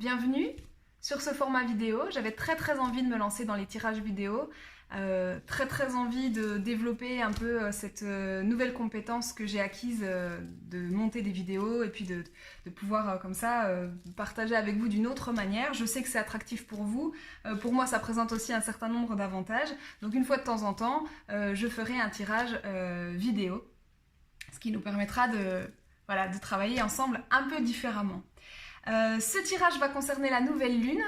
Bienvenue sur ce format vidéo. J'avais très envie de me lancer dans les tirages vidéo, très envie de développer un peu cette nouvelle compétence que j'ai acquise de monter des vidéos et puis de pouvoir comme ça partager avec vous d'une autre manière. Je sais que c'est attractif pour vous, pour moi ça présente aussi un certain nombre d'avantages, donc une fois de temps en temps je ferai un tirage vidéo, ce qui nous permettra de travailler ensemble un peu différemment. Ce tirage va concerner la nouvelle lune.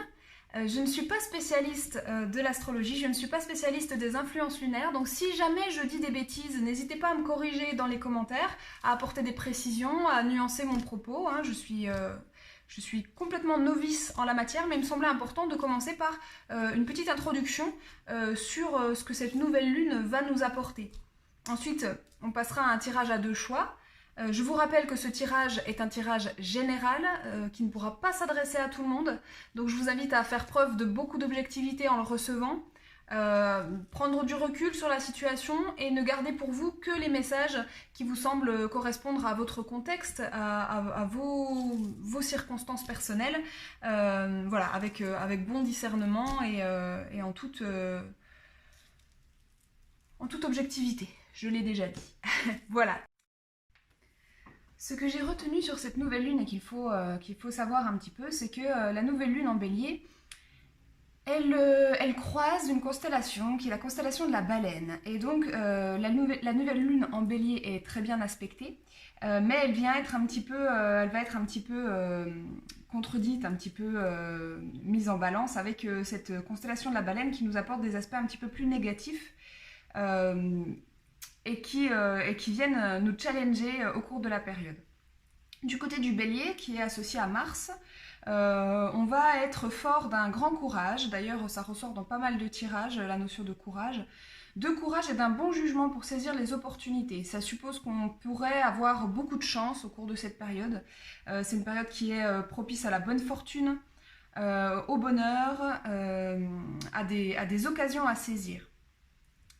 Je ne suis pas spécialiste de l'astrologie, je ne suis pas spécialiste des influences lunaires, donc si jamais je dis des bêtises, n'hésitez pas à me corriger dans les commentaires, à apporter des précisions, à nuancer mon propos. Je suis complètement novice en la matière, mais il me semblait important de commencer par une petite introduction sur ce que cette nouvelle lune va nous apporter. Ensuite, on passera à un tirage à deux choix. Je vous rappelle que ce tirage est un tirage général qui ne pourra pas s'adresser à tout le monde. Donc je vous invite à faire preuve de beaucoup d'objectivité en le recevant, prendre du recul sur la situation et ne garder pour vous que les messages qui vous semblent correspondre à votre contexte, à vos circonstances personnelles, voilà, avec bon discernement et en toute objectivité. Je l'ai déjà dit. Voilà. Ce que j'ai retenu sur cette nouvelle lune et qu'il faut savoir un petit peu, c'est que la nouvelle lune en bélier, elle croise une constellation qui est la constellation de la baleine. Et donc la nouvelle lune en bélier est très bien aspectée, mais elle va être un petit peu contredite, un petit peu mise en balance avec cette constellation de la baleine qui nous apporte des aspects un petit peu plus négatifs. Et qui viennent nous challenger au cours de la période. Du côté du bélier, qui est associé à Mars, on va être fort d'un grand courage. D'ailleurs, ça ressort dans pas mal de tirages, la notion de courage et d'un bon jugement pour saisir les opportunités. Ça suppose qu'on pourrait avoir beaucoup de chance au cours de cette période. C'est une période qui est propice à la bonne fortune, au bonheur, à des occasions à saisir.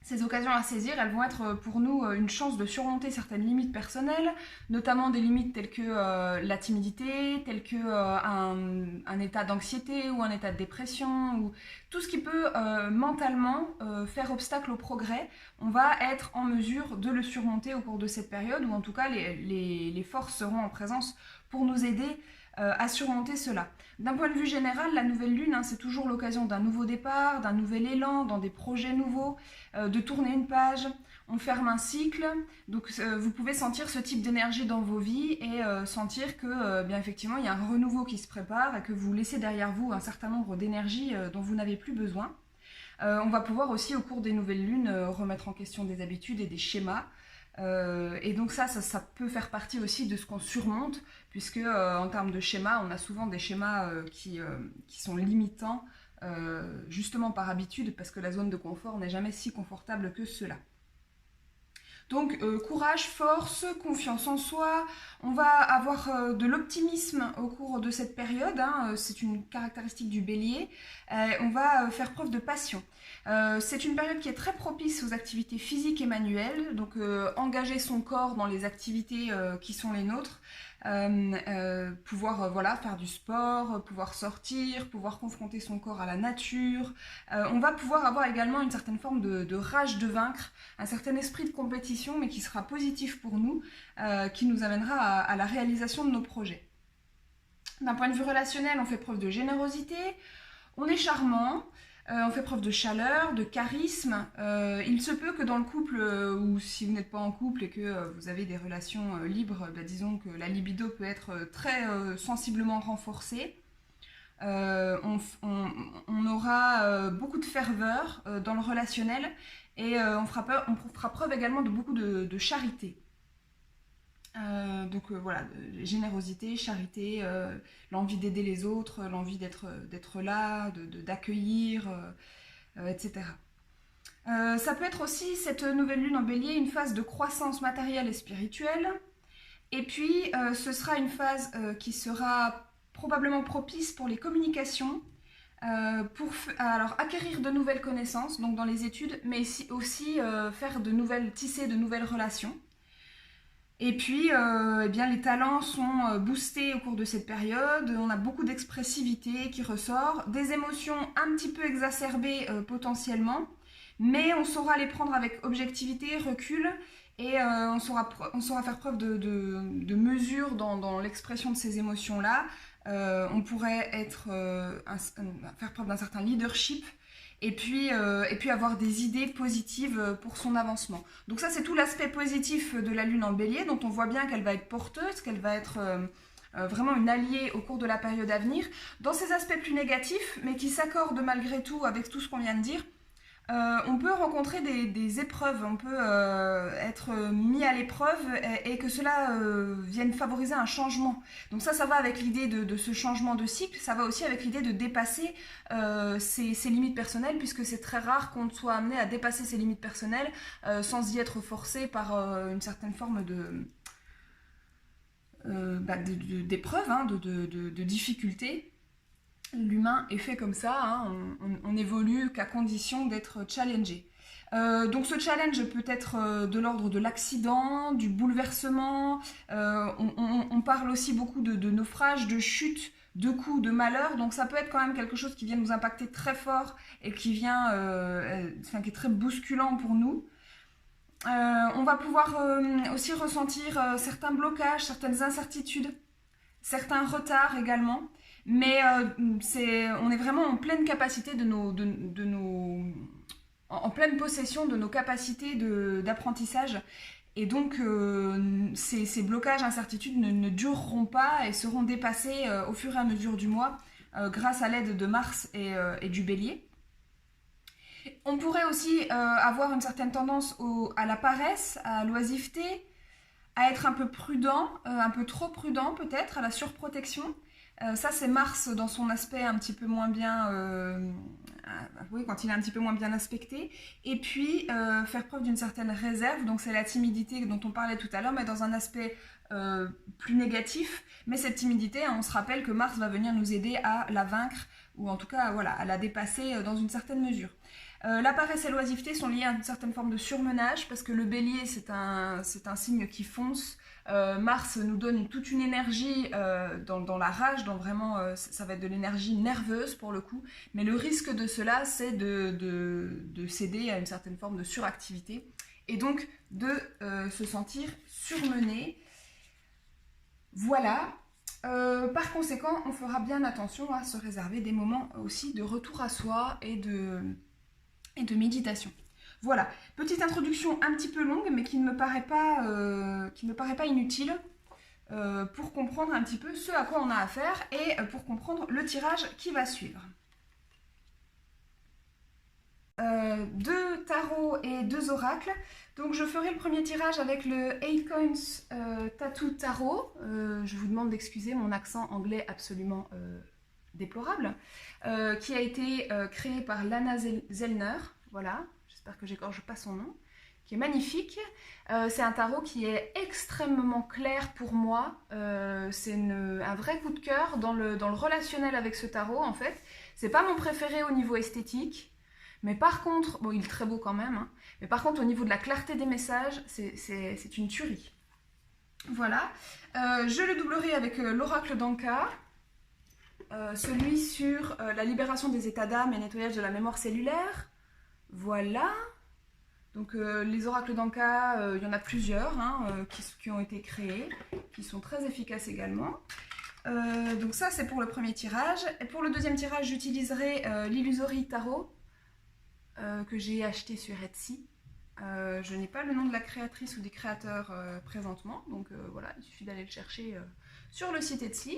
Ces occasions à saisir, elles vont être pour nous une chance de surmonter certaines limites personnelles, notamment des limites telles que la timidité, telles que un état d'anxiété ou un état de dépression, ou tout ce qui peut mentalement faire obstacle au progrès. On va être en mesure de le surmonter au cours de cette période, ou en tout cas les forces seront en présence pour nous aider à surmonter cela. D'un point de vue général, la nouvelle lune, c'est toujours l'occasion d'un nouveau départ, d'un nouvel élan, dans des projets nouveaux, de tourner une page. On ferme un cycle, donc vous pouvez sentir ce type d'énergie dans vos vies et sentir que, bien effectivement, il y a un renouveau qui se prépare et que vous laissez derrière vous un certain nombre d'énergies dont vous n'avez plus besoin. On va pouvoir aussi, au cours des nouvelles lunes, remettre en question des habitudes et des schémas. Et donc ça peut faire partie aussi de ce qu'on surmonte, puisque en termes de schéma, on a souvent des schémas qui sont limitants, justement par habitude, parce que la zone de confort n'est jamais si confortable que cela. Donc courage, force, confiance en soi, on va avoir de l'optimisme au cours de cette période, c'est une caractéristique du bélier, on va faire preuve de passion. C'est une période qui est très propice aux activités physiques et manuelles, donc engager son corps dans les activités qui sont les nôtres, pouvoir faire du sport, pouvoir sortir, pouvoir confronter son corps à la nature. On va pouvoir avoir également une certaine forme de rage de vaincre, un certain esprit de compétition, mais qui sera positif pour nous, qui nous amènera à la réalisation de nos projets. D'un point de vue relationnel, on fait preuve de générosité, on est charmant, on fait preuve de chaleur, de charisme. Il se peut que dans le couple, ou si vous n'êtes pas en couple et que vous avez des relations libres, disons que la libido peut être très sensiblement renforcée. On aura beaucoup de ferveur dans le relationnel et on fera preuve également de beaucoup de charité. Donc voilà, générosité, charité, l'envie d'aider les autres, l'envie d'être là, d'accueillir, etc. Ça peut être aussi, cette nouvelle lune en bélier, une phase de croissance matérielle et spirituelle. Et puis, ce sera une phase qui sera probablement propice pour les communications, alors acquérir de nouvelles connaissances, donc dans les études, mais aussi tisser de nouvelles relations. Et puis, eh bien, les talents sont boostés au cours de cette période. On a beaucoup d'expressivité qui ressort, des émotions un petit peu exacerbées potentiellement, mais on saura les prendre avec objectivité, recul, et on saura faire preuve de mesure dans l'expression de ces émotions-là. On pourrait faire preuve d'un certain leadership et puis avoir des idées positives pour son avancement. Donc ça, c'est tout l'aspect positif de la lune en bélier, dont on voit bien qu'elle va être porteuse, qu'elle va être vraiment une alliée au cours de la période à venir. Dans ces aspects plus négatifs, mais qui s'accordent malgré tout avec tout ce qu'on vient de dire, on peut rencontrer des épreuves, on peut être mis à l'épreuve et que cela vienne favoriser un changement. Donc ça va avec l'idée de ce changement de cycle, ça va aussi avec l'idée de dépasser ses limites personnelles, puisque c'est très rare qu'on soit amené à dépasser ses limites personnelles sans y être forcé par une certaine forme d'épreuve, de difficulté. L'humain est fait comme ça, hein, on évolue qu'à condition d'être challengé. Donc ce challenge peut être de l'ordre de l'accident, du bouleversement, on parle aussi beaucoup de naufrage, de chute, de coups, de malheur, donc ça peut être quand même quelque chose qui vient nous impacter très fort et qui qui est très bousculant pour nous. On va pouvoir aussi ressentir certains blocages, certaines incertitudes, certains retards également. Mais on est vraiment en pleine capacité en pleine possession de nos capacités d'apprentissage. Et donc, ces blocages, incertitudes ne dureront pas et seront dépassés au fur et à mesure du mois grâce à l'aide de Mars et du Bélier. On pourrait aussi avoir une certaine tendance à la paresse, à l'oisiveté, à être un peu prudent, un peu trop prudent peut-être, à la surprotection. Ça, c'est Mars dans son aspect un petit peu moins bien, oui, quand il est un petit peu moins bien aspecté. Et puis, faire preuve d'une certaine réserve. Donc, c'est la timidité dont on parlait tout à l'heure, mais dans un aspect plus négatif. Mais cette timidité, on se rappelle que Mars va venir nous aider à la vaincre, ou en tout cas, voilà, à la dépasser dans une certaine mesure. La paresse et l'oisiveté sont liées à une certaine forme de surmenage, parce que le bélier, c'est un signe qui fonce. Mars nous donne toute une énergie dans la rage, donc vraiment ça va être de l'énergie nerveuse pour le coup, mais le risque de cela, c'est de céder à une certaine forme de suractivité et donc de se sentir surmené. Voilà. Par conséquent, on fera bien attention à se réserver des moments aussi de retour à soi et de méditation. Voilà, petite introduction un petit peu longue, mais qui ne me paraît pas inutile pour comprendre un petit peu ce à quoi on a affaire et pour comprendre le tirage qui va suivre. 2 tarots et 2 oracles. Donc je ferai le premier tirage avec le 8 Coins Tattoo Tarot. Je vous demande d'excuser mon accent anglais absolument déplorable, qui a été créé par Lana Zellner. Voilà. J'espère que j'écorche pas son nom, qui est magnifique. C'est un tarot qui est extrêmement clair pour moi. C'est un vrai coup de cœur dans le relationnel avec ce tarot, en fait. C'est pas mon préféré au niveau esthétique, mais par contre, bon, il est très beau quand même, hein, mais par contre, au niveau de la clarté des messages, c'est une tuerie. Voilà. Je le doublerai avec l'oracle d'Anka, celui sur la libération des états d'âme et nettoyage de la mémoire cellulaire. Voilà, donc les oracles d'Anka, il y en a plusieurs qui ont été créés, qui sont très efficaces également. Donc ça, c'est pour le premier tirage. Et pour le deuxième tirage, j'utiliserai l'Illusory Tarot que j'ai acheté sur Etsy. Je n'ai pas le nom de la créatrice ou des créateurs présentement, donc voilà, il suffit d'aller le chercher sur le site Etsy.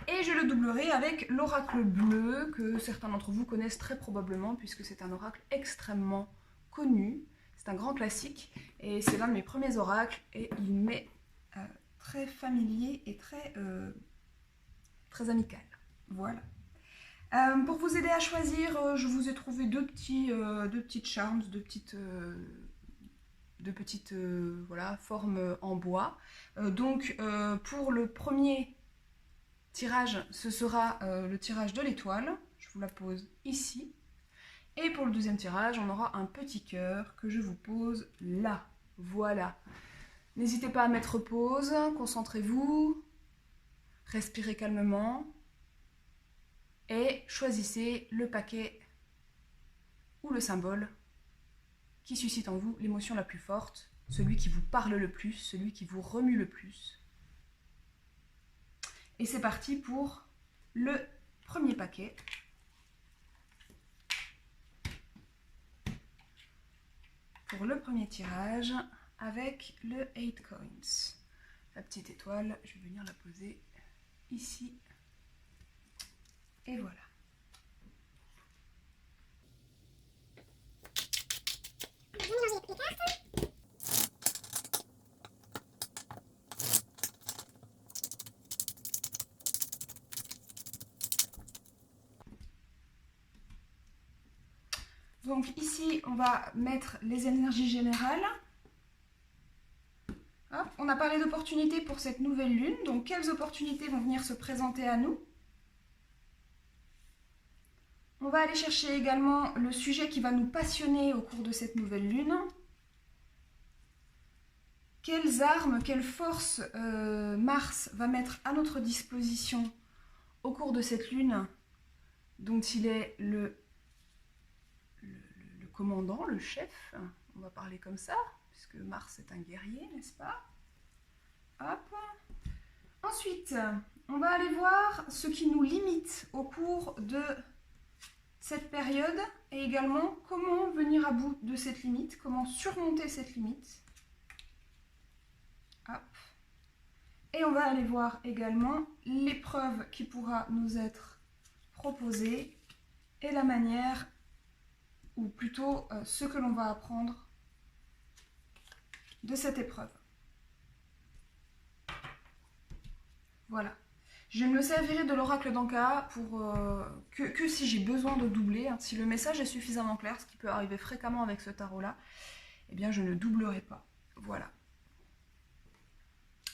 Et je le doublerai avec l'oracle bleu, que certains d'entre vous connaissent très probablement, puisque c'est un oracle extrêmement connu. C'est un grand classique, et c'est l'un de mes premiers oracles, et il m'est très familier et très amical. Voilà. Pour vous aider à choisir, je vous ai trouvé deux petites charms, deux petites voilà, formes en bois. Donc pour le premier tirage, ce sera le tirage de l'étoile. Je vous la pose ici. Et pour le deuxième tirage, on aura un petit cœur que je vous pose là. Voilà. N'hésitez pas à mettre pause, concentrez-vous, respirez calmement et choisissez le paquet ou le symbole qui suscite en vous l'émotion la plus forte, celui qui vous parle le plus, celui qui vous remue le plus. Et c'est parti pour le premier paquet. Pour le premier tirage avec le 8 coins. La petite étoile, je vais venir la poser ici. Et voilà. Donc ici, on va mettre les énergies générales. Hop, on a parlé d'opportunités pour cette nouvelle lune. Donc quelles opportunités vont venir se présenter à nous? On va aller chercher également le sujet qui va nous passionner au cours de cette nouvelle lune. Quelles armes, quelles forces Mars va mettre à notre disposition au cours de cette lune dont il est le commandant, le chef, on va parler comme ça, puisque Mars est un guerrier, n'est-ce pas? Hop. Ensuite, on va aller voir ce qui nous limite au cours de cette période et également comment venir à bout de cette limite, comment surmonter cette limite. Hop. Et on va aller voir également l'épreuve qui pourra nous être proposée et la manière, ou plutôt ce que l'on va apprendre de cette épreuve. Voilà. Je ne me servirai de l'oracle d'Anka pour que si j'ai besoin de doubler, hein, si le message est suffisamment clair, ce qui peut arriver fréquemment avec ce tarot-là, eh bien je ne doublerai pas. Voilà.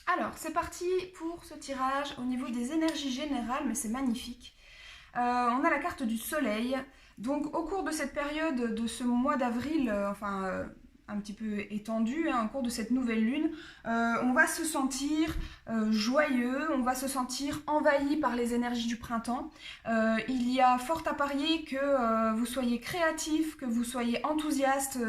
Alors, c'est parti pour ce tirage au niveau des énergies générales, mais c'est magnifique. On a la carte du soleil. Donc, au cours de cette période, de ce mois d'avril, un petit peu étendu, hein, au cours de cette nouvelle lune, on va se sentir joyeux, on va se sentir envahi par les énergies du printemps. Il y a fort à parier que vous soyez créatif, que vous soyez enthousiaste,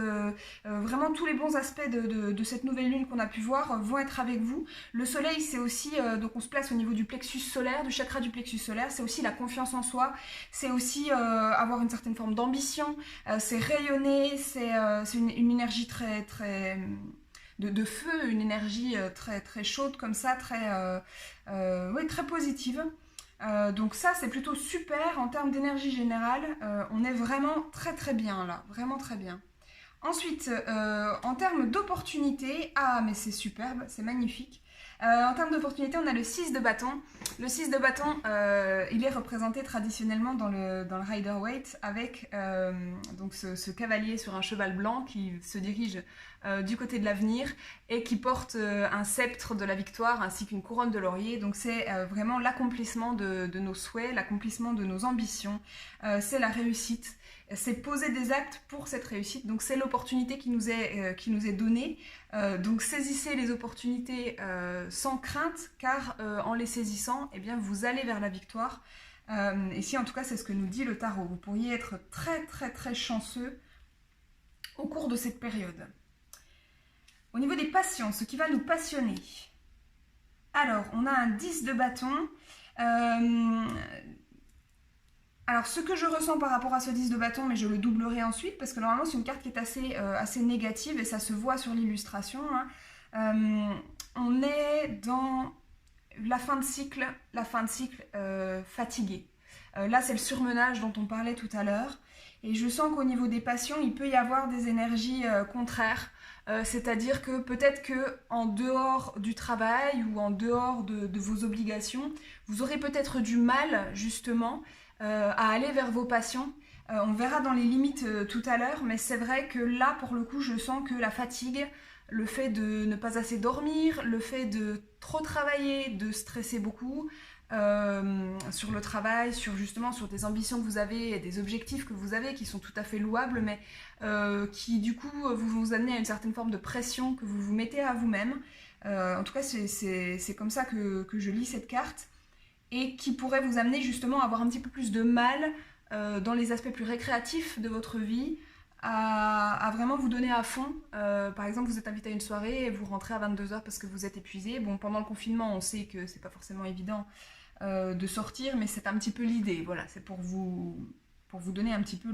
vraiment tous les bons aspects de cette nouvelle lune qu'on a pu voir vont être avec vous. Le soleil, c'est aussi, donc on se place au niveau du plexus solaire, du chakra du plexus solaire, c'est aussi la confiance en soi, c'est aussi avoir une certaine forme d'ambition, c'est rayonner, c'est une énergie très de feu, une énergie très chaude comme ça, oui, très positive. Donc ça c'est plutôt super en termes d'énergie générale, on est vraiment très bien là, vraiment très bien. Ensuite, en termes d'opportunités, ah mais c'est superbe, c'est magnifique. En termes d'opportunités, on a le 6 de bâton. Le 6 de bâton, il est représenté traditionnellement dans le Rider-Waite avec donc ce cavalier sur un cheval blanc qui se dirige du côté de l'avenir et qui porte un sceptre de la victoire ainsi qu'une couronne de laurier. Donc c'est vraiment l'accomplissement de nos souhaits, l'accomplissement de nos ambitions, c'est la réussite. C'est poser des actes pour cette réussite, donc c'est l'opportunité qui nous est donnée. Donc saisissez les opportunités sans crainte, car en les saisissant, eh bien, vous allez vers la victoire. Ici, en tout cas, c'est ce que nous dit le tarot. Vous pourriez être très chanceux au cours de cette période. Au niveau des passions, ce qui va nous passionner. Alors, on a un 10 de bâton. Alors, ce que je ressens par rapport à ce 10 de bâton, mais je le doublerai ensuite, parce que normalement, c'est une carte qui est assez négative, et ça se voit sur l'illustration. Hein. On est dans la fin de cycle fatigué. Là, c'est le surmenage dont on parlait tout à l'heure. Et je sens qu'au niveau des passions, il peut y avoir des énergies contraires. C'est-à-dire que peut-être qu'en dehors du travail ou en dehors de vos obligations, vous aurez peut-être du mal, justement, à aller vers vos passions. On verra dans les limites tout à l'heure, mais c'est vrai que là, pour le coup, je sens que la fatigue, le fait de ne pas assez dormir, le fait de trop travailler, de stresser beaucoup, sur le travail, justement sur des ambitions que vous avez et des objectifs que vous avez qui sont tout à fait louables, mais qui du coup vous amenez à une certaine forme de pression que vous vous mettez à vous-même. En tout cas, c'est comme ça que je lis cette carte, et qui pourrait vous amener justement à avoir un petit peu plus de mal dans les aspects plus récréatifs de votre vie, à vraiment vous donner à fond. Par exemple, vous êtes invité à une soirée et vous rentrez à 22h parce que vous êtes épuisé. Bon, pendant le confinement, on sait que c'est pas forcément évident de sortir, mais c'est un petit peu l'idée. Voilà, c'est pour vous donner un petit peu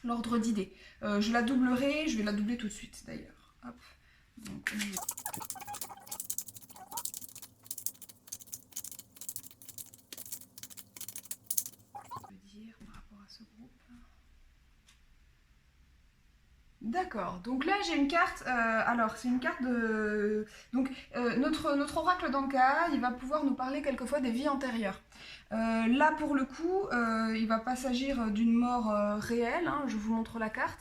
l'ordre d'idée. Je la doublerai, je vais la doubler tout de suite d'ailleurs. Hop. Donc, d'accord, donc là j'ai une carte, alors c'est une carte de... Donc notre oracle d'Anka, il va pouvoir nous parler quelquefois des vies antérieures. Là pour le coup, il va pas s'agir d'une mort réelle, hein, je vous montre la carte.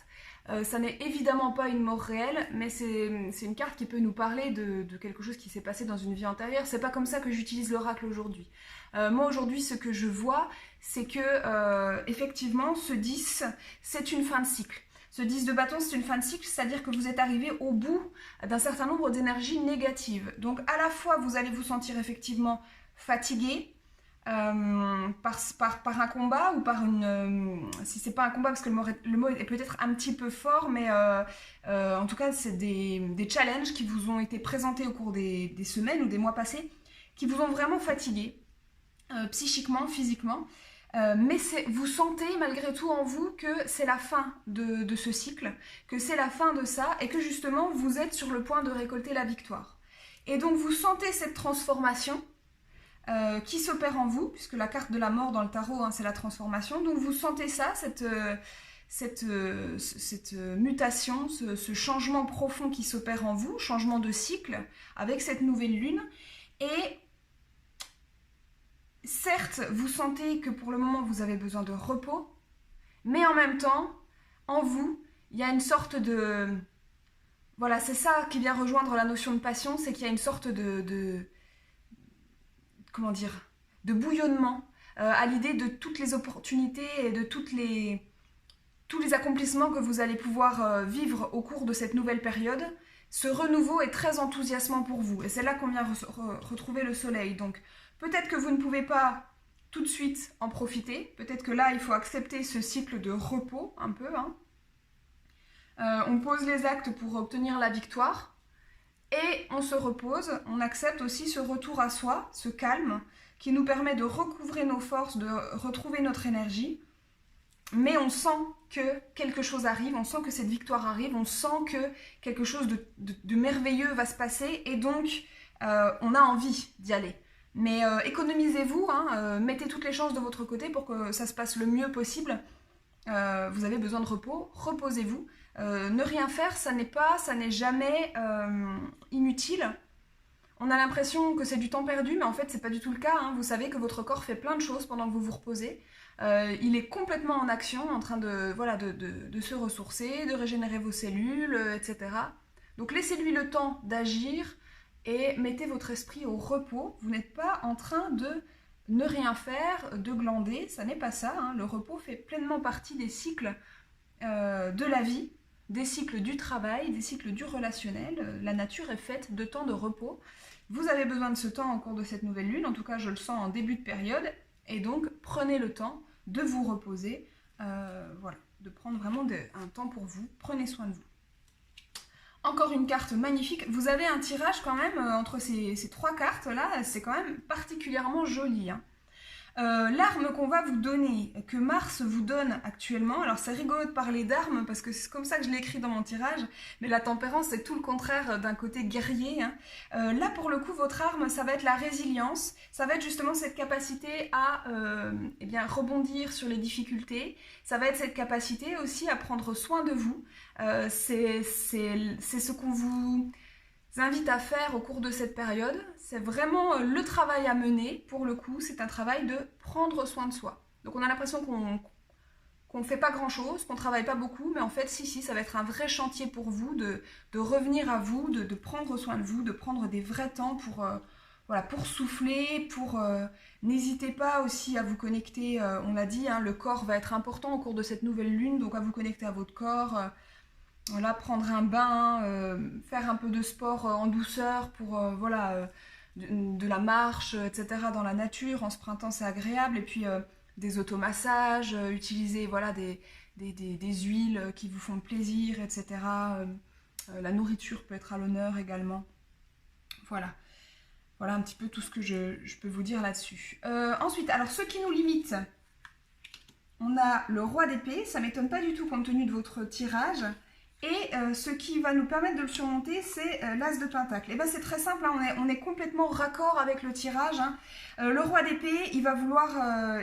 Ça n'est évidemment pas une mort réelle, mais c'est une carte qui peut nous parler de quelque chose qui s'est passé dans une vie antérieure. C'est pas comme ça que j'utilise l'oracle aujourd'hui. Moi aujourd'hui, ce que je vois, c'est que effectivement, ce 10, c'est une fin de cycle. Ce 10 de bâton, c'est une fin de cycle, c'est-à-dire que vous êtes arrivé au bout d'un certain nombre d'énergies négatives. Donc à la fois, vous allez vous sentir effectivement fatigué par un combat, ou par une... si c'est pas un combat, parce que le mot est peut-être un petit peu fort, mais en tout cas, c'est des challenges qui vous ont été présentés au cours des semaines ou des mois passés, qui vous ont vraiment fatigué, psychiquement, physiquement. Mais vous sentez malgré tout en vous que c'est la fin de ce cycle, que c'est la fin de ça, et que justement vous êtes sur le point de récolter la victoire. Et donc vous sentez cette transformation qui s'opère en vous, puisque la carte de la mort dans le tarot, hein, c'est la transformation. Donc vous sentez ça, cette mutation, ce changement profond qui s'opère en vous, changement de cycle avec cette nouvelle lune. Et certes, vous sentez que pour le moment, vous avez besoin de repos, mais en même temps, en vous, il y a une sorte de... Voilà, c'est ça qui vient rejoindre la notion de passion, c'est qu'il y a une sorte comment dire, de bouillonnement à l'idée de toutes les opportunités et de tous les accomplissements que vous allez pouvoir vivre au cours de cette nouvelle période. Ce renouveau est très enthousiasmant pour vous, et c'est là qu'on vient retrouver le soleil. Donc peut-être que vous ne pouvez pas tout de suite en profiter, peut-être que là il faut accepter ce cycle de repos un peu, hein. On pose les actes pour obtenir la victoire, et on se repose, on accepte aussi ce retour à soi, ce calme, qui nous permet de recouvrer nos forces, de retrouver notre énergie. Mais on sent que quelque chose arrive, on sent que cette victoire arrive, on sent que quelque chose de merveilleux va se passer, et donc on a envie d'y aller. Mais économisez-vous, hein, mettez toutes les chances de votre côté pour que ça se passe le mieux possible. Vous avez besoin de repos, reposez-vous. Ne rien faire, ça n'est jamais inutile. On a l'impression que c'est du temps perdu, mais en fait c'est pas du tout le cas, hein. Vous savez que votre corps fait plein de choses pendant que vous vous reposez. Il est complètement en action, en train de se ressourcer, de régénérer vos cellules, etc. Donc laissez-lui le temps d'agir et mettez votre esprit au repos. Vous n'êtes pas en train de ne rien faire, de glander, ça n'est pas ça, hein. Le repos fait pleinement partie des cycles de la vie, des cycles du travail, des cycles du relationnel. La nature est faite de temps de repos. Vous avez besoin de ce temps au cours de cette nouvelle lune, en tout cas je le sens en début de période, et donc prenez le temps de vous reposer, voilà, de prendre vraiment un temps pour vous, prenez soin de vous. Encore une carte magnifique, vous avez un tirage quand même entre ces trois cartes là, c'est quand même particulièrement joli, hein. L'arme qu'on va vous donner, que Mars vous donne actuellement, alors c'est rigolo de parler d'armes parce que c'est comme ça que je l'ai écrit dans mon tirage, mais la tempérance c'est tout le contraire d'un côté guerrier, hein. Là pour le coup votre arme ça va être la résilience, ça va être justement cette capacité à eh bien, rebondir sur les difficultés, ça va être cette capacité aussi à prendre soin de vous, c'est ce qu'on vous invite à faire au cours de cette période. C'est vraiment le travail à mener, pour le coup, c'est un travail de prendre soin de soi. Donc on a l'impression qu'on ne fait pas grand chose, qu'on ne travaille pas beaucoup, mais en fait si, ça va être un vrai chantier pour vous, de revenir à vous, de prendre soin de vous, de prendre des vrais temps voilà, pour souffler, pour... n'hésitez pas aussi à vous connecter, on l'a dit, hein, le corps va être important au cours de cette nouvelle lune, donc à vous connecter à votre corps, voilà, prendre un bain, faire un peu de sport en douceur pour voilà, de la marche, etc. dans la nature. En ce printemps, c'est agréable. Et puis des automassages, utiliser voilà, des huiles qui vous font plaisir, etc. La nourriture peut être à l'honneur également. Voilà. Voilà un petit peu tout ce que je peux vous dire là-dessus. Ensuite, alors ce qui nous limite, on a le roi d'épée. Ça ne m'étonne pas du tout compte tenu de votre tirage. Et ce qui va nous permettre de le surmonter, c'est l'as de pentacle. Et bien c'est très simple, hein, on est complètement raccord avec le tirage. Hein. Le roi d'épée, il va vouloir,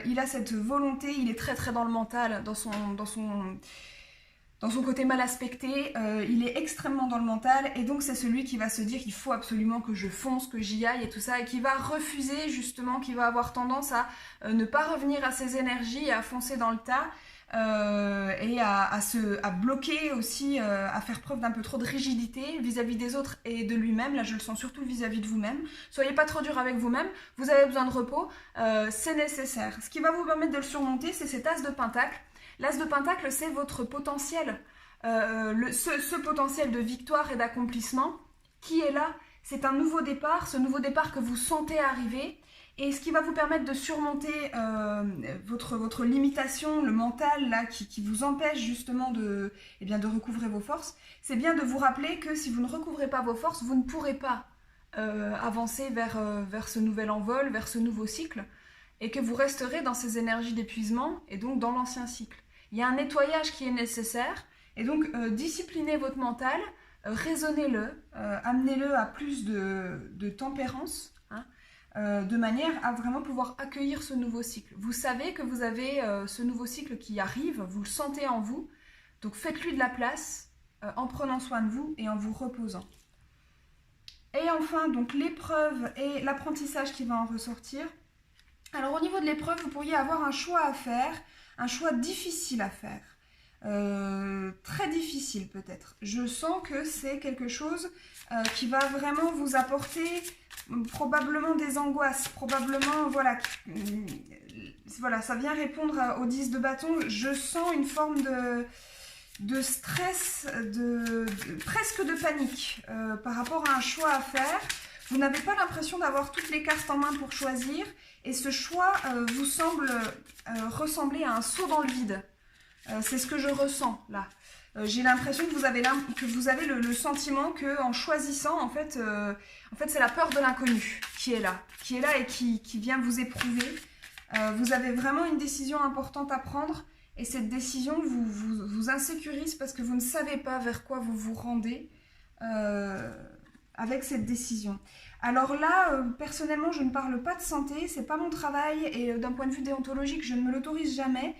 il a cette volonté, il est très très dans le mental, dans son côté mal aspecté, il est extrêmement dans le mental. Et donc c'est celui qui va se dire il faut absolument que je fonce, que j'y aille et tout ça. Et qui va refuser justement, qui va avoir tendance à ne pas revenir à ses énergies et à foncer dans le tas. Et à bloquer aussi, à faire preuve d'un peu trop de rigidité vis-à-vis des autres et de lui-même. Là, je le sens surtout vis-à-vis de vous-même. Soyez pas trop dur avec vous-même, vous avez besoin de repos, c'est nécessaire. Ce qui va vous permettre de le surmonter, c'est cet as de pentacle. L'as de pentacle, c'est votre potentiel, ce potentiel de victoire et d'accomplissement qui est là. C'est un nouveau départ, ce nouveau départ que vous sentez arriver. Et ce qui va vous permettre de surmonter votre limitation, le mental là, qui vous empêche justement de recouvrer vos forces, c'est bien de vous rappeler que si vous ne recouvrez pas vos forces, vous ne pourrez pas avancer vers ce nouvel envol, vers ce nouveau cycle, et que vous resterez dans ces énergies d'épuisement et donc dans l'ancien cycle. Il y a un nettoyage qui est nécessaire, et donc disciplinez votre mental, raisonnez-le, amenez-le à plus de tempérance, hein, de manière à vraiment pouvoir accueillir ce nouveau cycle. Vous savez que vous avez ce nouveau cycle qui arrive, vous le sentez en vous, donc faites-lui de la place en prenant soin de vous et en vous reposant. Et enfin, donc l'épreuve et l'apprentissage qui va en ressortir. Alors au niveau de l'épreuve, vous pourriez avoir un choix à faire, un choix difficile à faire. Très difficile peut-être. Je sens que c'est quelque chose qui va vraiment vous apporter probablement des angoisses, probablement, voilà, ça vient répondre aux 10 de bâton. Je sens une forme de stress, presque de panique par rapport à un choix à faire. Vous n'avez pas l'impression d'avoir toutes les cartes en main pour choisir et ce choix vous semble ressembler à un saut dans le vide. C'est ce que je ressens là. J'ai l'impression que vous avez le sentiment qu'en choisissant, en fait c'est la peur de l'inconnu qui est là et qui vient vous éprouver. Vous avez vraiment une décision importante à prendre et cette décision vous insécurise parce que vous ne savez pas vers quoi vous vous rendez avec cette décision. Alors là, personnellement, je ne parle pas de santé, c'est pas mon travail et d'un point de vue déontologique, je ne me l'autorise jamais.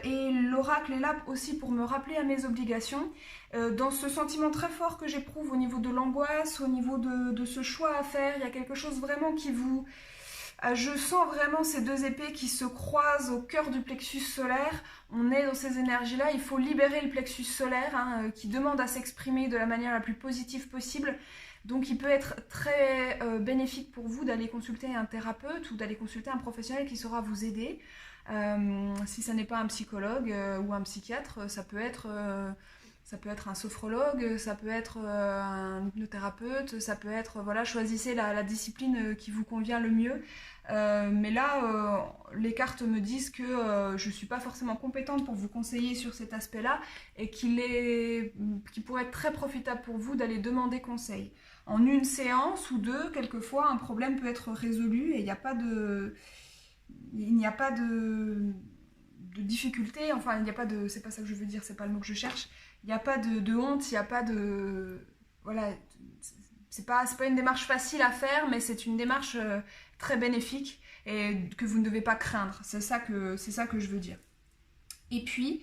Et l'oracle est là aussi pour me rappeler à mes obligations. Dans ce sentiment très fort que j'éprouve au niveau de l'angoisse, au niveau de ce choix à faire, il y a quelque chose vraiment qui vous... je sens vraiment ces deux épées qui se croisent au cœur du plexus solaire. On est dans ces énergies-là, il faut libérer le plexus solaire hein, qui demande à s'exprimer de la manière la plus positive possible. Donc il peut être très bénéfique pour vous d'aller consulter un thérapeute ou d'aller consulter un professionnel qui saura vous aider. Si ça n'est pas un psychologue ou un psychiatre, ça peut être un sophrologue, ça peut être un hypnothérapeute, ça peut être, voilà, choisissez la discipline qui vous convient le mieux. Mais là, les cartes me disent que je ne suis pas forcément compétente pour vous conseiller sur cet aspect-là et qu'il pourrait être très profitable pour vous d'aller demander conseil. En une séance ou deux, quelquefois, un problème peut être résolu et il n'y a pas de difficulté, enfin, il n'y a pas de... C'est pas ça que je veux dire, c'est pas le mot que je cherche. Il n'y a pas de honte, il n'y a pas de... Voilà, c'est pas une démarche facile à faire, mais c'est une démarche très bénéfique et que vous ne devez pas craindre. C'est ça que je veux dire. Et puis,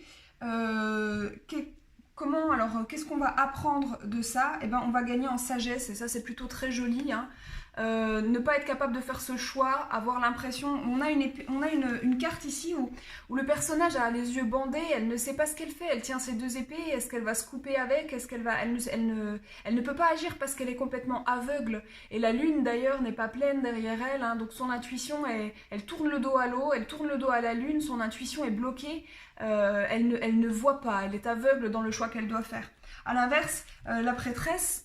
qu'est-ce qu'on va apprendre de ça? Eh ben, on va gagner en sagesse, et ça c'est plutôt très joli. Hein. ne pas être capable de faire ce choix, avoir l'impression... On a une carte ici où le personnage a les yeux bandés, elle ne sait pas ce qu'elle fait, elle tient ses deux épées, est-ce qu'elle va se couper avec, est-ce qu'elle va... Elle ne peut pas agir parce qu'elle est complètement aveugle, et la lune d'ailleurs n'est pas pleine derrière elle, hein, donc son intuition, elle tourne le dos à l'eau, elle tourne le dos à la lune, son intuition est bloquée, elle ne voit pas, elle est aveugle dans le choix qu'elle doit faire. A l'inverse, la prêtresse,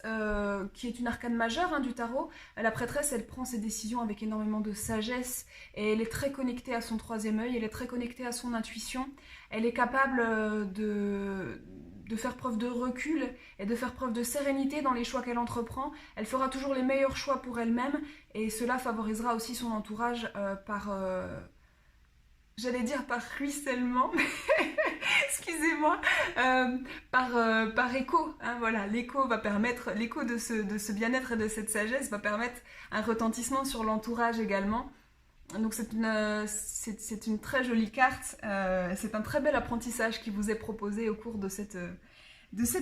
qui est une arcane majeure hein, du tarot, la prêtresse, elle prend ses décisions avec énormément de sagesse et elle est très connectée à son troisième œil, elle est très connectée à son intuition, elle est capable de faire preuve de recul et de faire preuve de sérénité dans les choix qu'elle entreprend. Elle fera toujours les meilleurs choix pour elle-même et cela favorisera aussi son entourage j'allais dire par ruissellement, excusez-moi, par écho. Hein, voilà, l'écho va permettre, l'écho de ce bien-être et de cette sagesse va permettre un retentissement sur l'entourage également. Donc c'est une très jolie carte, c'est un très bel apprentissage qui vous est proposé au cours de cette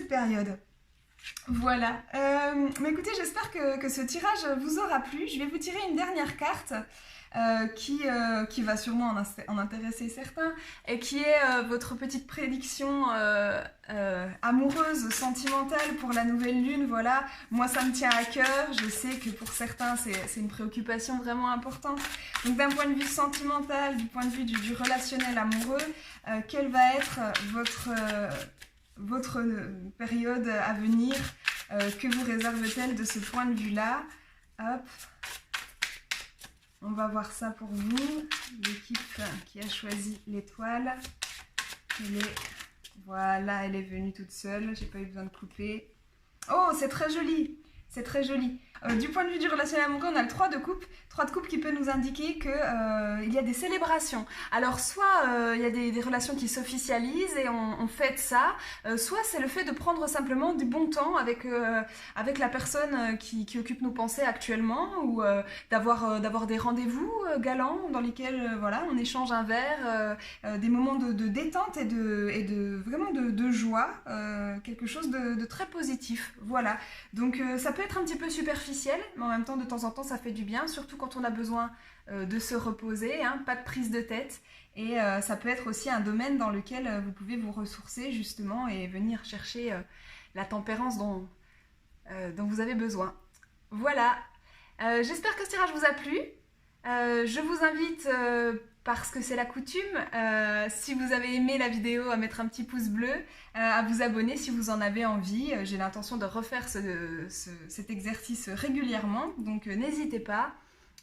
période. Voilà, mais écoutez, j'espère que ce tirage vous aura plu. Je vais vous tirer une dernière carte qui va sûrement en intéresser certains et qui est votre petite prédiction amoureuse, sentimentale pour la nouvelle lune. Voilà, moi ça me tient à cœur, je sais que pour certains c'est une préoccupation vraiment importante. Donc d'un point de vue sentimental, du point de vue du relationnel amoureux, quelle va être votre période à venir, que vous réserve-t-elle de ce point de vue-là? Hop, on va voir ça pour vous. L'équipe qui a choisi l'étoile, voilà, elle est venue toute seule, j'ai pas eu besoin de couper. Oh, c'est très joli, c'est très joli. Du point de vue du relationnel amoureux, on a le 3 de coupe. 3 de coupe qui peut nous indiquer qu'il y a des célébrations. Alors, soit il y a des relations qui s'officialisent et on fête ça, soit c'est le fait de prendre simplement du bon temps avec la personne qui occupe nos pensées actuellement, ou d'avoir des rendez-vous galants dans lesquels voilà, on échange un verre, des moments de détente et vraiment de joie, quelque chose de très positif. Voilà, donc ça peut être un petit peu superficiel, mais en même temps de temps en temps ça fait du bien, surtout quand on a besoin de se reposer, hein, pas de prise de tête, et ça peut être aussi un domaine dans lequel vous pouvez vous ressourcer justement et venir chercher la tempérance dont vous avez besoin. Voilà, j'espère que ce tirage vous a plu. Je vous invite, parce que c'est la coutume, si vous avez aimé la vidéo, à mettre un petit pouce bleu, à vous abonner si vous en avez envie. J'ai l'intention de refaire cet exercice régulièrement, donc n'hésitez pas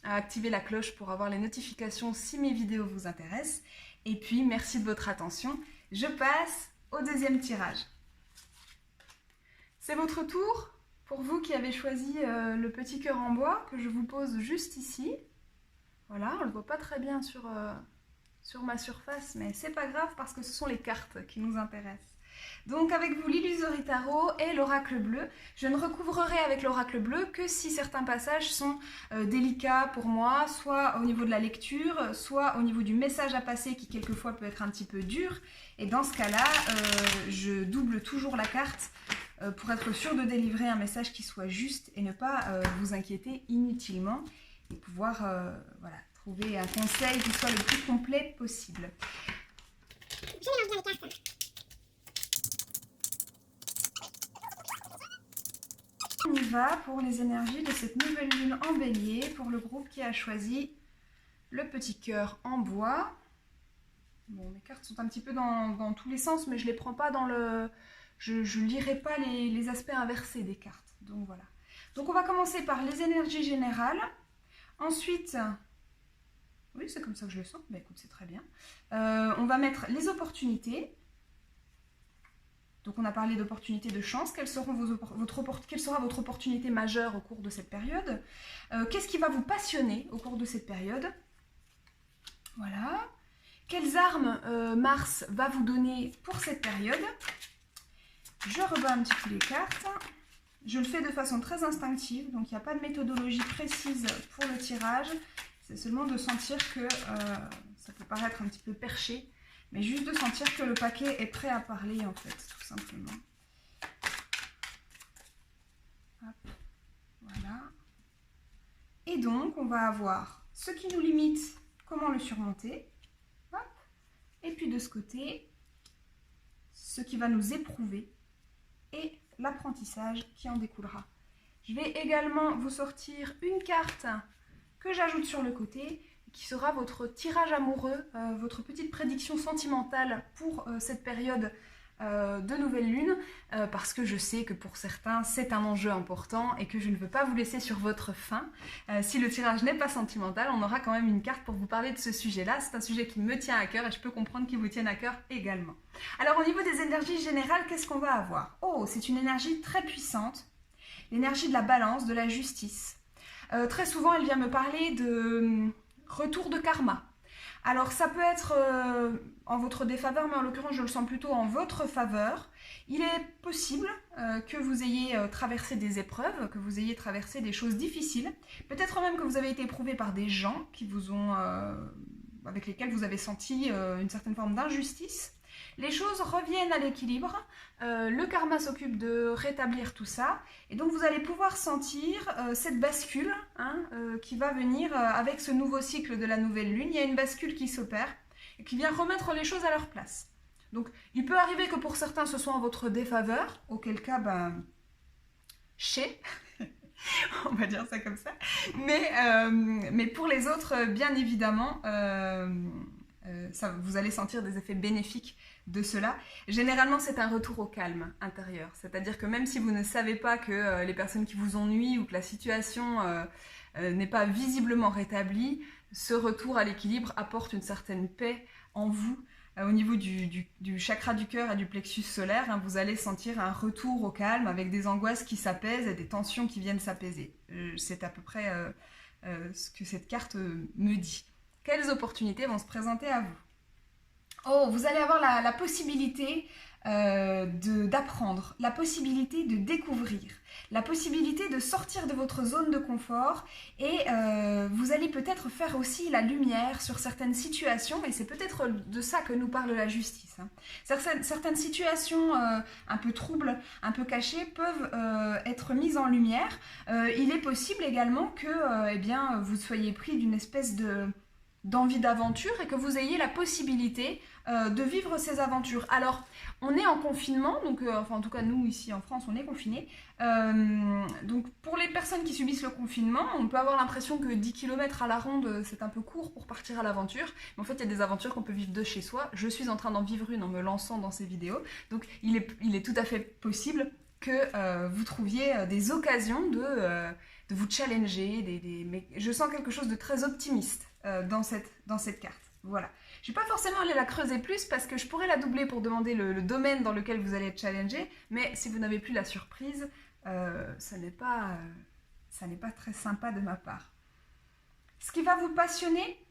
à activer la cloche pour avoir les notifications si mes vidéos vous intéressent. Et puis, merci de votre attention. Je passe au deuxième tirage. C'est votre tour, pour vous qui avez choisi le petit cœur en bois que je vous pose juste ici. Voilà, on ne le voit pas très bien sur ma surface, mais c'est pas grave parce que ce sont les cartes qui nous intéressent. Donc avec vous l'Illusory Tarot et l'Oracle Bleu. Je ne recouvrerai avec l'Oracle Bleu que si certains passages sont délicats pour moi, soit au niveau de la lecture, soit au niveau du message à passer qui quelquefois peut être un petit peu dur. Et dans ce cas-là, je double toujours la carte pour être sûre de délivrer un message qui soit juste et ne pas vous inquiéter inutilement. Et pouvoir voilà, trouver un conseil qui soit le plus complet possible. Je mélange bien les cartes. On y va pour les énergies de cette nouvelle lune en bélier, pour le groupe qui a choisi le petit cœur en bois. Bon, mes cartes sont un petit peu dans tous les sens, mais je ne les prends pas dans le... Je ne lirai pas les aspects inversés des cartes. Donc voilà. Donc on va commencer par les énergies générales. Ensuite, oui, c'est comme ça que je le sens. Bah, écoute, c'est très bien. On va mettre les opportunités. Donc, on a parlé d'opportunités de chance. Quelle sera votre opportunité majeure au cours de cette période? Qu'est-ce qui va vous passionner au cours de cette période? Voilà. Quelles armes Mars va vous donner pour cette période? Je rebats un petit peu les cartes. Je le fais de façon très instinctive, donc il n'y a pas de méthodologie précise pour le tirage. C'est seulement de sentir que ça peut paraître un petit peu perché, mais juste de sentir que le paquet est prêt à parler en fait, tout simplement. Hop, voilà. Et donc, on va avoir ce qui nous limite, comment le surmonter. Hop. Et puis de ce côté, ce qui va nous éprouver et l'apprentissage qui en découlera. Je vais également vous sortir une carte que j'ajoute sur le côté, qui sera votre tirage amoureux, votre petite prédiction sentimentale pour cette période de nouvelle lune, parce que je sais que pour certains c'est un enjeu important et que je ne veux pas vous laisser sur votre faim. Si le tirage n'est pas sentimental, on aura quand même une carte pour vous parler de ce sujet-là. C'est un sujet qui me tient à cœur et je peux comprendre qu'il vous tienne à cœur également. Alors au niveau des énergies générales, qu'est-ce qu'on va avoir? Oh, c'est une énergie très puissante, l'énergie de la balance, de la justice. Très souvent, elle vient me parler de retour de karma. Alors ça peut être en votre défaveur, mais en l'occurrence je le sens plutôt en votre faveur. Il est possible que vous ayez traversé des épreuves, que vous ayez traversé des choses difficiles. Peut-être même que vous avez été éprouvé par des gens qui vous ont, avec lesquels vous avez senti une certaine forme d'injustice. Les choses reviennent à l'équilibre, le karma s'occupe de rétablir tout ça, et donc vous allez pouvoir sentir cette bascule qui va venir avec ce nouveau cycle de la nouvelle lune. Il y a une bascule qui s'opère et qui vient remettre les choses à leur place. Donc il peut arriver que pour certains ce soit en votre défaveur, auquel cas, on va dire ça comme ça, mais pour les autres, bien évidemment, vous allez sentir des effets bénéfiques de cela. Généralement, c'est un retour au calme intérieur. C'est-à-dire que même si vous ne savez pas que les personnes qui vous ennuient ou que la situation n'est pas visiblement rétablie, ce retour à l'équilibre apporte une certaine paix en vous. Au niveau du chakra du cœur et du plexus solaire, vous allez sentir un retour au calme avec des angoisses qui s'apaisent et des tensions qui viennent s'apaiser. C'est à peu près ce que cette carte me dit. Quelles opportunités vont se présenter à vous? Oh, vous allez avoir la possibilité d'apprendre, la possibilité de découvrir, la possibilité de sortir de votre zone de confort et vous allez peut-être faire aussi la lumière sur certaines situations, et c'est peut-être de ça que nous parle la justice. Certaines situations un peu troubles, un peu cachées peuvent être mises en lumière. Il est possible également que vous soyez pris d'une espèce d'envie d'aventure et que vous ayez la possibilité de vivre ces aventures. Alors, on est en confinement, donc, en tout cas nous ici en France on est confinés, donc pour les personnes qui subissent le confinement, on peut avoir l'impression que 10 km à la ronde c'est un peu court pour partir à l'aventure, mais en fait il y a des aventures qu'on peut vivre de chez soi. Je suis en train d'en vivre une en me lançant dans ces vidéos, donc il est tout à fait possible que vous trouviez des occasions de vous challenger, mais je sens quelque chose de très optimiste dans cette carte. Voilà. Je ne vais pas forcément aller la creuser plus parce que je pourrais la doubler pour demander le domaine dans lequel vous allez être challengé, mais si vous n'avez plus la surprise, ça n'est pas très sympa de ma part. Ce qui va vous passionner,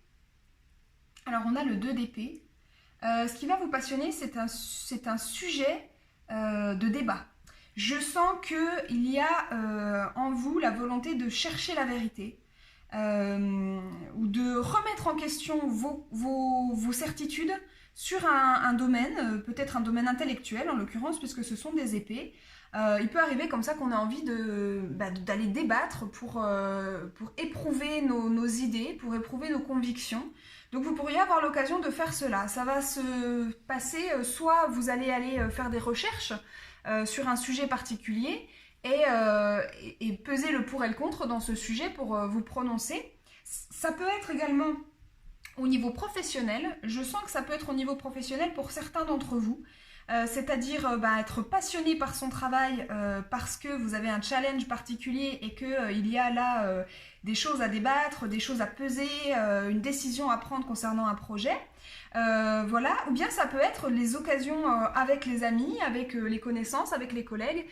alors on a le 2 d'épée. Ce qui va vous passionner, c'est un sujet de débat. Je sens qu'il y a en vous la volonté de chercher la vérité, ou de remettre en question vos certitudes sur un domaine, peut-être un domaine intellectuel en l'occurrence, puisque ce sont des épées. Il peut arriver comme ça qu'on a envie d'aller débattre pour éprouver nos idées, pour éprouver nos convictions. Donc vous pourriez avoir l'occasion de faire cela. Ça va se passer, soit vous allez aller faire des recherches sur un sujet particulier, et peser le pour et le contre dans ce sujet pour vous prononcer. Ça peut être également au niveau professionnel. Je sens que ça peut être au niveau professionnel pour certains d'entre vous. C'est-à-dire être passionné par son travail parce que vous avez un challenge particulier et qu'il y a là des choses à débattre, des choses à peser, une décision à prendre concernant un projet. Voilà. Ou bien ça peut être les occasions avec les amis, avec les connaissances, avec les collègues,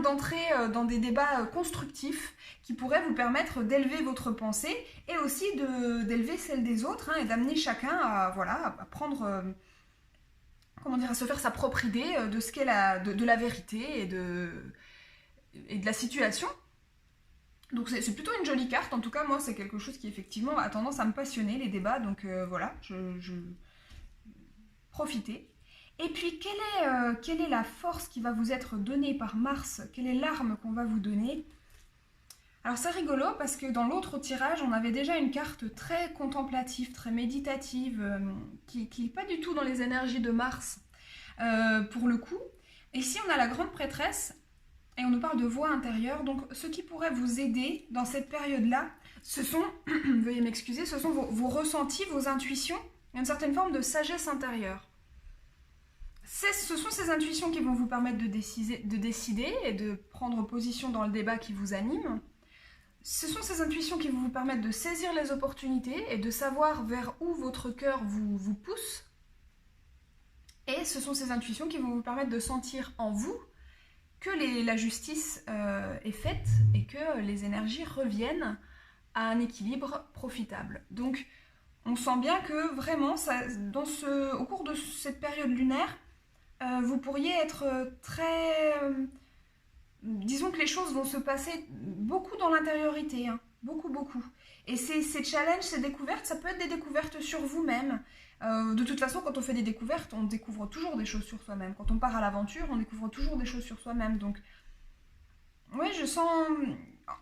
d'entrer dans des débats constructifs qui pourraient vous permettre d'élever votre pensée et aussi d'élever celle des autres, et d'amener chacun à prendre... à se faire sa propre idée de ce qu'est de la vérité et de la situation. Donc c'est plutôt une jolie carte. En tout cas, moi, c'est quelque chose qui effectivement a tendance à me passionner, les débats. Donc voilà, profitez. Et puis, quelle est la force qui va vous être donnée par Mars? Quelle est l'arme qu'on va vous donner? Alors c'est rigolo parce que dans l'autre tirage, on avait déjà une carte très contemplative, très méditative, qui n'est pas du tout dans les énergies de Mars pour le coup. Ici, on a la grande prêtresse et on nous parle de voix intérieure. Donc ce qui pourrait vous aider dans cette période-là, ce sont, veuillez m'excuser, ce sont vos ressentis, vos intuitions, une certaine forme de sagesse intérieure. Ce sont ces intuitions qui vont vous permettre de décider et de prendre position dans le débat qui vous anime. Ce sont ces intuitions qui vont vous permettre de saisir les opportunités et de savoir vers où votre cœur vous pousse. Et ce sont ces intuitions qui vont vous permettre de sentir en vous que la justice est faite et que les énergies reviennent à un équilibre profitable. Donc, on sent bien que vraiment, au cours de cette période lunaire, vous pourriez être très... disons que les choses vont se passer beaucoup dans l'intériorité, hein, beaucoup. Et ces challenges, ces découvertes, ça peut être des découvertes sur vous-même. De toute façon, quand on fait des découvertes, on découvre toujours des choses sur soi-même. Quand on part à l'aventure, on découvre toujours des choses sur soi-même. Donc, oui, je sens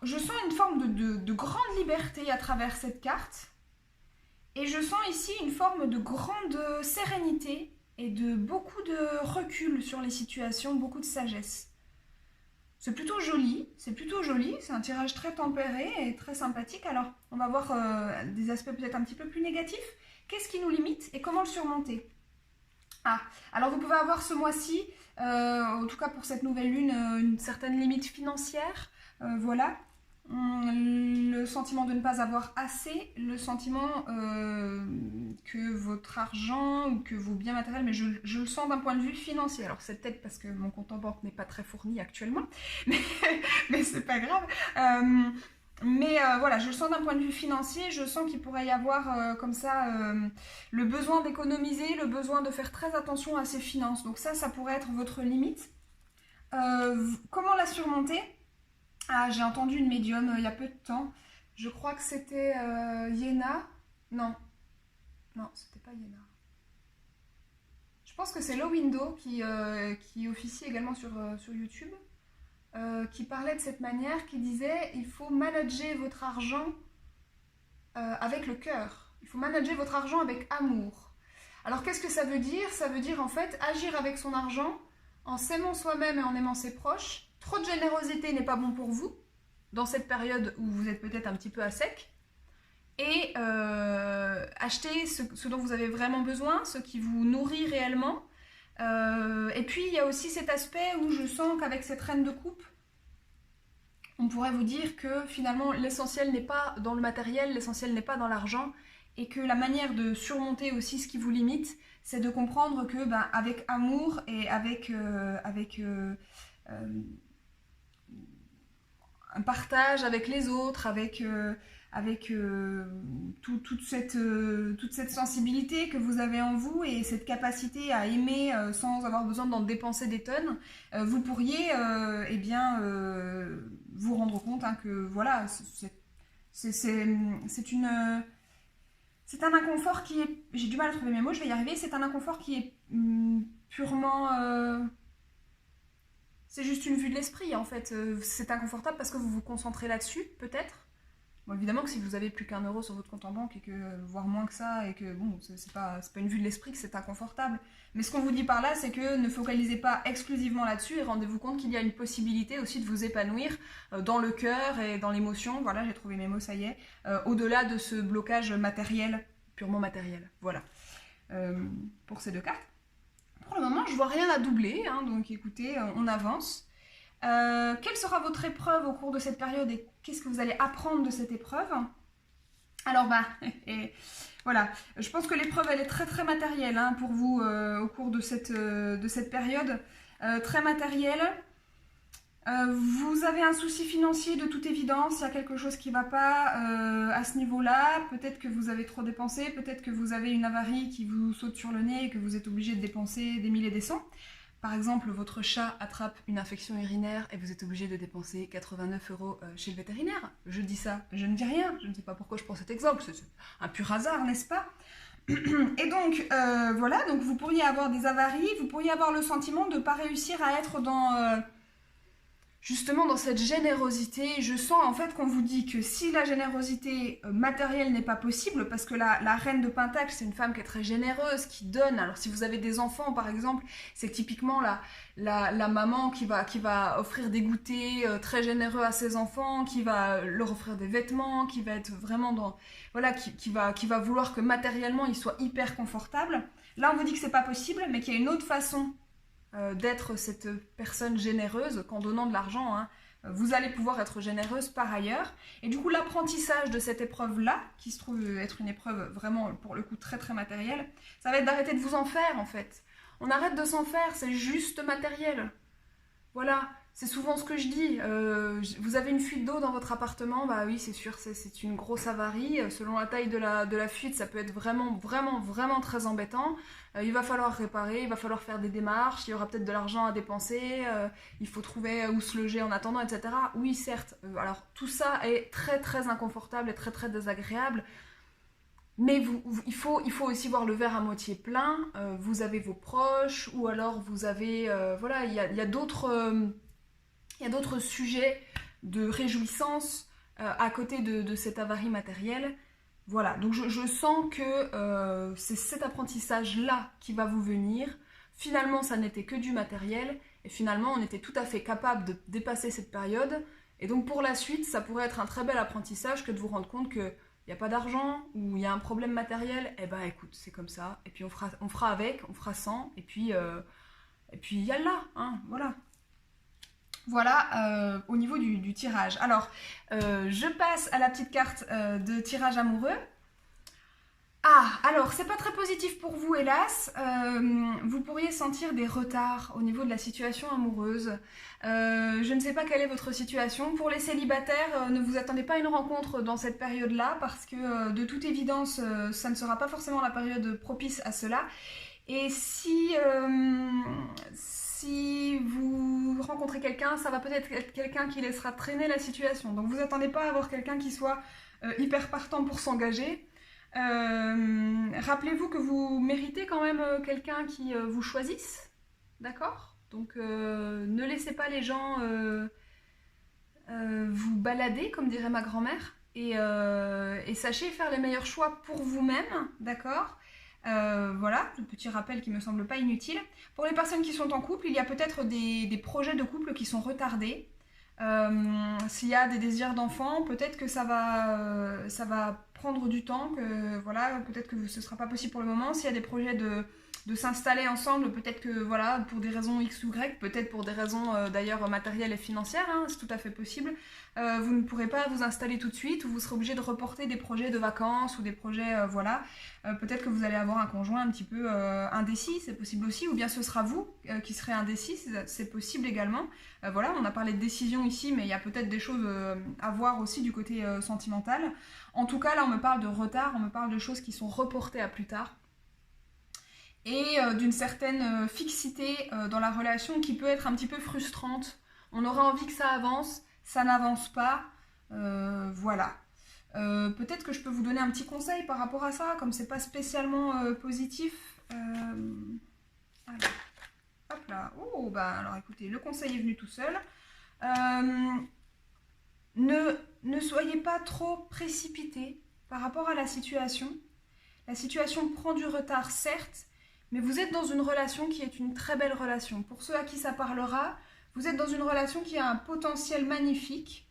une forme de grande liberté à travers cette carte. Et je sens ici une forme de grande sérénité et de beaucoup de recul sur les situations, beaucoup de sagesse. C'est plutôt joli, c'est un tirage très tempéré et très sympathique. Alors, on va voir des aspects peut-être un petit peu plus négatifs. Qu'est-ce qui nous limite et comment le surmonter? Alors vous pouvez avoir ce mois-ci, en tout cas pour cette nouvelle lune, une certaine limite financière. Voilà. Le sentiment de ne pas avoir assez, le sentiment que votre argent ou que vos biens matériels, mais je le sens d'un point de vue financier. Alors c'est peut-être parce que mon compte en banque n'est pas très fourni actuellement, mais c'est pas grave. Voilà, je le sens d'un point de vue financier, je sens qu'il pourrait y avoir comme ça le besoin d'économiser, le besoin de faire très attention à ses finances. Donc ça pourrait être votre limite. Comment la surmonter? J'ai entendu une médium il y a peu de temps. Je crois que c'était Yéna. Non, c'était pas Yéna. Je pense que c'est Lowindo qui officie également sur YouTube, qui parlait de cette manière, qui disait il faut manager votre argent avec le cœur. Il faut manager votre argent avec amour. Alors qu'est-ce que ça veut dire? Ça veut dire en fait agir avec son argent en s'aimant soi-même et en aimant ses proches. Trop de générosité n'est pas bon pour vous, dans cette période où vous êtes peut-être un petit peu à sec. Et achetez ce dont vous avez vraiment besoin, ce qui vous nourrit réellement. Et puis, il y a aussi cet aspect où je sens qu'avec cette reine de coupe, on pourrait vous dire que finalement, l'essentiel n'est pas dans le matériel, l'essentiel n'est pas dans l'argent. Et que la manière de surmonter aussi ce qui vous limite, c'est de comprendre que avec amour et avec un partage avec les autres, avec toute cette sensibilité que vous avez en vous et cette capacité à aimer sans avoir besoin d'en dépenser des tonnes, vous pourriez vous rendre compte que voilà, c'est un inconfort qui est... J'ai du mal à trouver mes mots, je vais y arriver. C'est un inconfort qui est purement... c'est juste une vue de l'esprit, en fait. C'est inconfortable parce que vous vous concentrez là-dessus, peut-être. Bon, évidemment que si vous avez plus qu'1 euro sur votre compte en banque, et que, voire moins que ça, et que, bon, c'est pas une vue de l'esprit que c'est inconfortable. Mais ce qu'on vous dit par là, c'est que ne focalisez pas exclusivement là-dessus et rendez-vous compte qu'il y a une possibilité aussi de vous épanouir dans le cœur et dans l'émotion. Voilà, j'ai trouvé mes mots, ça y est. Au-delà de ce blocage matériel, purement matériel. Voilà. Pour ces deux cartes. Pour le moment, je vois rien à doubler, hein, donc écoutez, on avance. Quelle sera votre épreuve au cours de cette période et qu'est-ce que vous allez apprendre de cette épreuve? Alors voilà, je pense que l'épreuve elle est très très matérielle hein, pour vous au cours de cette période, très matérielle. Vous avez un souci financier de toute évidence, il y a quelque chose qui ne va pas à ce niveau-là, peut-être que vous avez trop dépensé, peut-être que vous avez une avarie qui vous saute sur le nez et que vous êtes obligé de dépenser des milliers et des cents. Par exemple, votre chat attrape une infection urinaire et vous êtes obligé de dépenser 89 € chez le vétérinaire. Je dis ça, je ne dis rien, je ne sais pas pourquoi je prends cet exemple, c'est un pur hasard, n'est-ce pas? Et donc, voilà, donc vous pourriez avoir des avaries, vous pourriez avoir le sentiment de ne pas réussir à être justement dans cette générosité, je sens en fait qu'on vous dit que si la générosité matérielle n'est pas possible, parce que la reine de Pentacle, c'est une femme qui est très généreuse, qui donne. Alors si vous avez des enfants par exemple, c'est typiquement la maman qui va offrir des goûters très généreux à ses enfants, qui va leur offrir des vêtements, qui va être vraiment dans... Voilà, qui va vouloir que matériellement ils soient hyper confortables. Là on vous dit que c'est pas possible, mais qu'il y a une autre façon d'être cette personne généreuse qu'en donnant de l'argent, hein, vous allez pouvoir être généreuse par ailleurs. Et du coup, l'apprentissage de cette épreuve-là, qui se trouve être une épreuve vraiment, pour le coup, très très matérielle, ça va être d'arrêter de vous en faire, en fait. On arrête de s'en faire, c'est juste matériel. Voilà, c'est souvent ce que je dis. Vous avez une fuite d'eau dans votre appartement, bah oui, c'est sûr, c'est une grosse avarie. Selon la taille de la fuite, ça peut être vraiment, vraiment, vraiment très embêtant. Il va falloir réparer, il va falloir faire des démarches, il y aura peut-être de l'argent à dépenser, il faut trouver où se loger en attendant, etc. Oui, certes, alors tout ça est très, très inconfortable et très, très désagréable. Mais il faut aussi voir le verre à moitié plein. Vous avez vos proches, ou alors vous avez... voilà, il y a d'autres sujets de réjouissance à côté de cette avarie matérielle. Voilà, donc je sens que c'est cet apprentissage-là qui va vous venir. Finalement, ça n'était que du matériel, et finalement, on était tout à fait capable de dépasser cette période. Et donc pour la suite, ça pourrait être un très bel apprentissage que de vous rendre compte que il n'y a pas d'argent, ou il y a un problème matériel, eh ben écoute, c'est comme ça, et puis on fera avec, on fera sans, et puis yallah, hein, voilà. Voilà au niveau du tirage. Alors, je passe à la petite carte de tirage amoureux. Ah, alors, c'est pas très positif pour vous, hélas. Vous pourriez sentir des retards au niveau de la situation amoureuse. Je ne sais pas quelle est votre situation. Pour les célibataires, ne vous attendez pas à une rencontre dans cette période-là, parce que de toute évidence, ça ne sera pas forcément la période propice à cela. Et si vous rencontrez quelqu'un, ça va peut-être être quelqu'un qui laissera traîner la situation. Donc vous attendez pas à avoir quelqu'un qui soit hyper partant pour s'engager. Rappelez-vous que vous méritez quand même quelqu'un qui vous choisisse, d'accord? Donc ne laissez pas les gens vous balader, comme dirait ma grand-mère, et sachez faire les meilleurs choix pour vous-même, d'accord? Voilà, le petit rappel qui me semble pas inutile. Pour les personnes qui sont en couple, il y a peut-être des projets de couple qui sont retardés. S'il y a des désirs d'enfants, peut-être que ça va prendre du temps, que voilà, peut-être que ce sera pas possible pour le moment. S'il y a des projets de s'installer ensemble, peut-être que voilà, pour des raisons X ou Y, peut-être pour des raisons d'ailleurs matérielles et financières, hein, c'est tout à fait possible. Vous ne pourrez pas vous installer tout de suite, ou vous serez obligé de reporter des projets de vacances ou des projets, voilà. Peut-être que vous allez avoir un conjoint un petit peu indécis, c'est possible aussi, ou bien ce sera vous qui serez indécis, c'est possible également. Voilà, on a parlé de décision ici, mais il y a peut-être des choses à voir aussi du côté sentimental. En tout cas, là, on me parle de retard, on me parle de choses qui sont reportées à plus tard. Et d'une certaine fixité dans la relation qui peut être un petit peu frustrante. On aura envie que ça avance, ça n'avance pas, voilà. Peut-être que je peux vous donner un petit conseil par rapport à ça, comme c'est pas spécialement positif. Alors, hop là, oh, bah alors écoutez, le conseil est venu tout seul. Ne soyez pas trop précipité par rapport à la situation. La situation prend du retard, certes, mais vous êtes dans une relation qui est une très belle relation. Pour ceux à qui ça parlera, vous êtes dans une relation qui a un potentiel magnifique.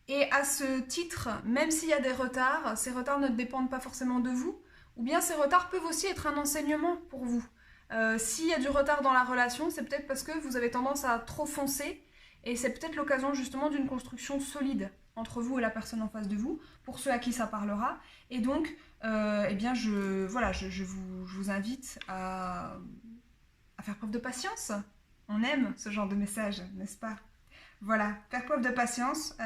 Et à ce titre, même s'il y a des retards, ces retards ne dépendent pas forcément de vous, ou bien ces retards peuvent aussi être un enseignement pour vous. S'il y a du retard dans la relation, c'est peut-être parce que vous avez tendance à trop foncer, et c'est peut-être l'occasion justement d'une construction solide entre vous et la personne en face de vous, pour ceux à qui ça parlera. Et donc, eh bien, je vous invite à faire preuve de patience. On aime ce genre de message, n'est-ce pas? Voilà, faire preuve de patience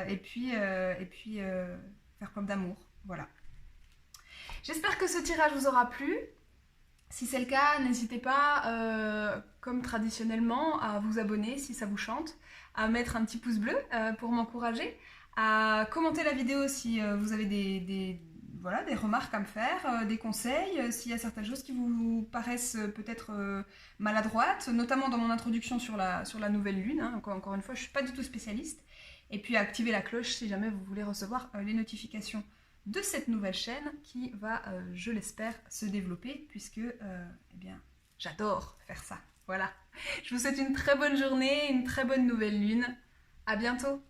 et puis faire preuve d'amour. Voilà. J'espère que ce tirage vous aura plu. Si c'est le cas, n'hésitez pas, comme traditionnellement, à vous abonner si ça vous chante, à mettre un petit pouce bleu pour m'encourager, à commenter la vidéo si vous avez voilà, des remarques à me faire, des conseils, s'il y a certaines choses qui vous paraissent peut-être maladroites, notamment dans mon introduction sur la nouvelle lune. Hein. Encore une fois, je ne suis pas du tout spécialiste. Et puis activez la cloche si jamais vous voulez recevoir les notifications de cette nouvelle chaîne qui va, je l'espère, se développer puisque eh bien, j'adore faire ça. Voilà. Je vous souhaite une très bonne journée, une très bonne nouvelle lune. À bientôt.